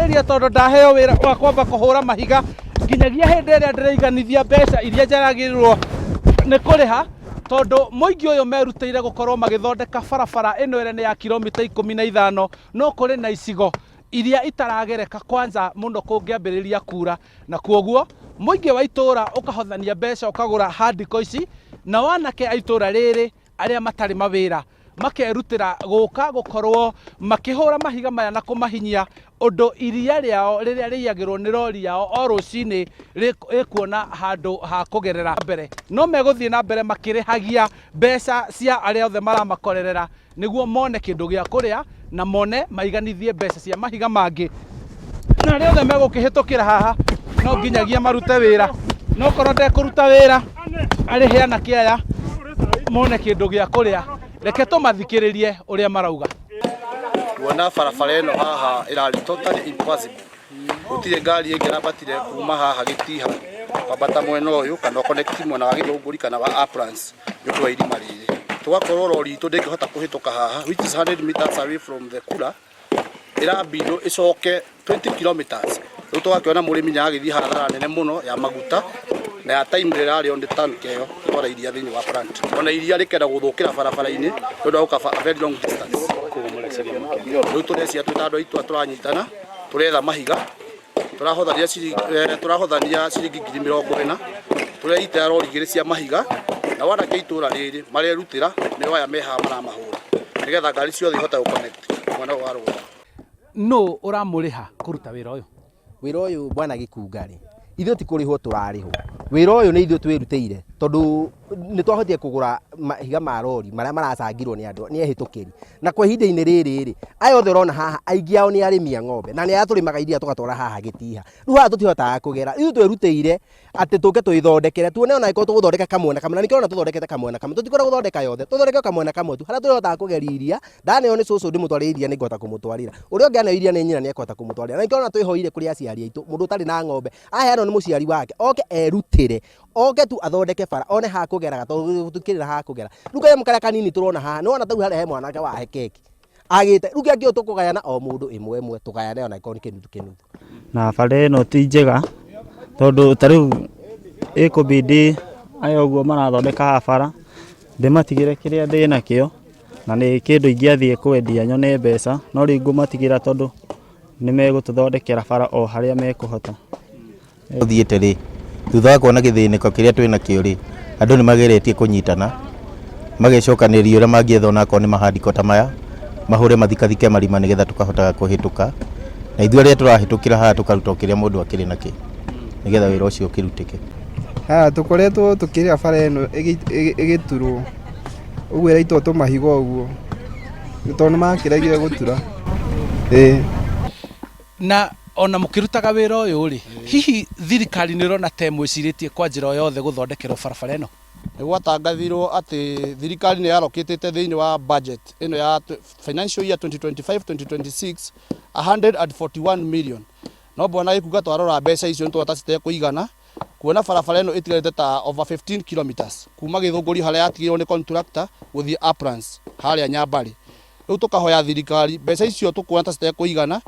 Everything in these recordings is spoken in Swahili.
kwĩharĩria tondũ ndaheo wĩra wa kwamba kũhũra mahiga nginyagia hĩndĩ ĩrĩa ndĩraiganithia mbeca iria njaragĩrĩrwo nĩ kũrĩha tondũ mũingĩ ũyũ merutĩire gũkorwo magĩthondeka barabara ĩno ĩrĩa nĩ ya kilomita 15 no kũrĩ na icigo iria itaragereka kwanza mũno kũngĩambĩrĩria kura na kuoguo mũingĩ wa itũra ũkahothania mbeca ũkagũra handiko ici na wanake a itũra rĩrĩ arĩa matarĩ mawĩra makerutĩra gũka gũkorwo makĩhũra mahiga maya na kũmahinyia ũndũ iria rĩao rĩrĩa rĩiyagĩrwo nĩ rori yao o rũcinĩ rĩkuona handũ ha kũgerera mbere no megũthiĩ na mbere makĩrĩhagia mbeca cia arĩa othe maramakorerera nĩguo mone kĩndũ gĩa kũrĩa na mone maiganithie mbeca cia mahiga mangĩ na arĩa othe megũkĩhĩtũkĩra haha no nginyagia marute wĩra no korwo ndekũruta wĩra arĩhe anake aya mone kĩndũ gĩa kũrĩa reke tũmathikĩrĩrie ũrĩa marauga. Kuona barabara ĩno haha ĩrarĩ totally impossible. Gũtirĩ ngari ĩngĩrambatire kuma haha Gĩtiha kwambata mwena ũyũ kana connect mwena wa Gĩthũngũri kana wa Uplands nĩũndũ wa irima rĩrĩ. Tũgakorwo rori itũ ndĩngĩhota kũhĩtũka haha which is 100 meters away from the kura. Ĩrambindwo ĩcoke 20 kilometers. Rĩu tũgakĩona mũrĩmi nĩagĩthiĩ hathara nene mũno ya maguta na ya time rĩrarĩ on the tank ĩyo twara iria thĩinĩ wa plant. Ona iria rĩkenda gũthũkĩra barabara-inĩ nĩũndũ wa gũkaba a very long distance. Rĩu tũrecia twĩta andũ aitũ tũranyitana tũretha mahiga tũrahothania ciringi 40,000 tũreita rori igĩrĩ cia mahiga na wanake itũra rĩrĩ marerutĩra nĩ aya meha maramahũra nĩgetha ngari ciothe ihota gũconnect mwana wa rũa. No ũramũrĩha kũruta wĩra ũyũ? Wĩra ũyũ bwana Gĩkunga-rĩ ithuĩ ti kũrĩhwo tũrarĩhwo. Wĩra ũyũ nĩ ithuĩ twĩrutĩire tondũ nĩ twahotire kũgũra mahiga ma rori marĩa maracangirwo nĩ andũ nĩ ehĩtũkĩri na kwa ihinda-inĩ rĩrĩ aya othe ũrona haha aingĩ ao nĩ arĩmi a ng'ombe na nĩ arĩa tũrĩmaga iria tũgatwara haha Gĩtiha. Rĩu haha tũtihotaga kũgera ithuĩ twĩrutĩire atĩ tũke twĩthondekere tuone ona ĩkorwo tũgũthondeka kamwe na kamwe na nĩkĩo ona tũthondekete kamwe na kamwe tũtikwenda gũthondeka yothe tũthondeke kamwe na kamwe tu harĩa tũrĩhotaga kũgeria iria ndaneo nĩ cũcũ ndĩmũtwarĩre iria nĩngũhota kũmũtwarĩra ũrĩa ũngĩ aneo iria nĩ nyina nĩekũhota kũmũtwarĩra na nĩkĩo ona twĩhoire kũrĩ aciari aitũ mũndũ ũtarĩ na ng'ombe aheanwo nĩ mũciari wake oke erutĩre oke tu athondeke bara one ha kũgeraga tondũ tũtikĩrĩ ha kũgera. Rĩu kanyamũ karĩa kanini tũrona haha nĩwona tau harĩa he mwanake wahe keki agĩte rĩu kĩngĩ tũkũgayana o mũndũ ĩmwe ĩmwe tũgayane ona ĩkorwo nĩ kĩnuthu kĩnuthu. Na bara ĩno ti njega tondũ ta rĩu ĩkũbidi aya ũguo marathondeka haha bara ndĩmatigĩre kĩrĩa ndĩnakĩo na nĩ kĩndũ ingĩathiĩ kwendia nyone mbeca no rĩu ngũmatigĩra tondũ nĩ megũtũthondekera bara o harĩa mekũhota. Ũthiĩte rĩ thutha wa kuona gĩthĩnĩko kĩrĩa twĩna kĩo rĩ andũ nĩ mageretie kũnyitana magecokanĩria ũrĩa mangĩetha onakorwo nĩ mahandiko ta maya mahũre mathikathike marima nĩgetha tũkahotaga kũhĩtũka na ithuĩ arĩa tũrahĩtũkĩra haha tũkaruta kĩrĩa mũndũ akĩrĩ nakĩ nĩgetha wĩra ũcio ũkĩrutĩke. Haha tũkoretwo tũkĩrĩa bara ĩno ĩgĩturwo ũguo ĩraitwo tũmahiga ũguo tondũ nĩ makĩregire gũtura. Na ona mũkĩrutaga wĩra ũyũ rĩ hihi thirikari nĩ ũrona ta mwĩcirĩtie kwa njĩra o yothe gũthondekerwo barabara ĩno? Nĩ gwatangathirwo atĩ thirikari nĩ yarokĩtĩte thĩinĩ wa budget ĩno ya financial year 2025-2026 141 million. No bwana Gĩkunga twarora mbeca icio nĩ twata citekũigana kuona barabara ĩno ĩtigarĩte ta over 15 kilometers kuma Gĩthũngũri harĩa yatigirwo nĩ contractor gũthiĩ Uplands harĩa Nyambarĩ. Rĩu tũkahoya thirikari mbeca icio tũkuona ta citekũigana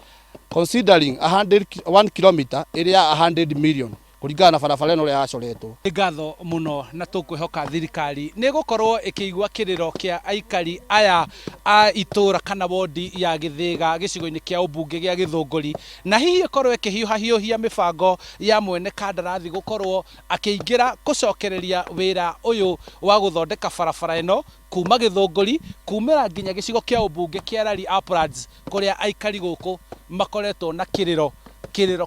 considering 1 kilometer ĩrĩa 100 million kũringana na barabara ĩno ũrĩa yacoretwo. Nĩ ngatho mũno na tũkwĩhoka thirikari nĩ gũkorwo ĩkĩigua kĩrĩro kĩa aikari aya a itũra kana wondi ya Gĩthĩga gĩcigo-inĩ kĩa ũmbunge gĩa Gĩthũngũri na hihi ĩkorwo ĩkĩhiũhahiũhia mĩbango ya mwene kandarathi gũkorwo akĩingĩra gũcokereria wĩra ũyũ wa gũthondeka barabara ĩno kuma Gĩthũngũri kumĩra nginya gĩcigo kĩa ũmbunge kĩa Rari Uplands kũrĩa aikari gũkũ makoretwo na kĩrĩro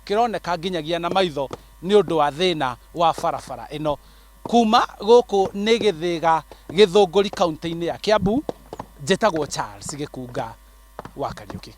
kĩroneka nginyagia na maitho nĩ ũndũ wa thĩna wa barabara ĩno kuma gũkũ nĩ Gĩthĩga Gĩthũngũri kaunti-inĩ ya Kiambu. Njĩtagwo Charles Gĩkunga wa Kariũki.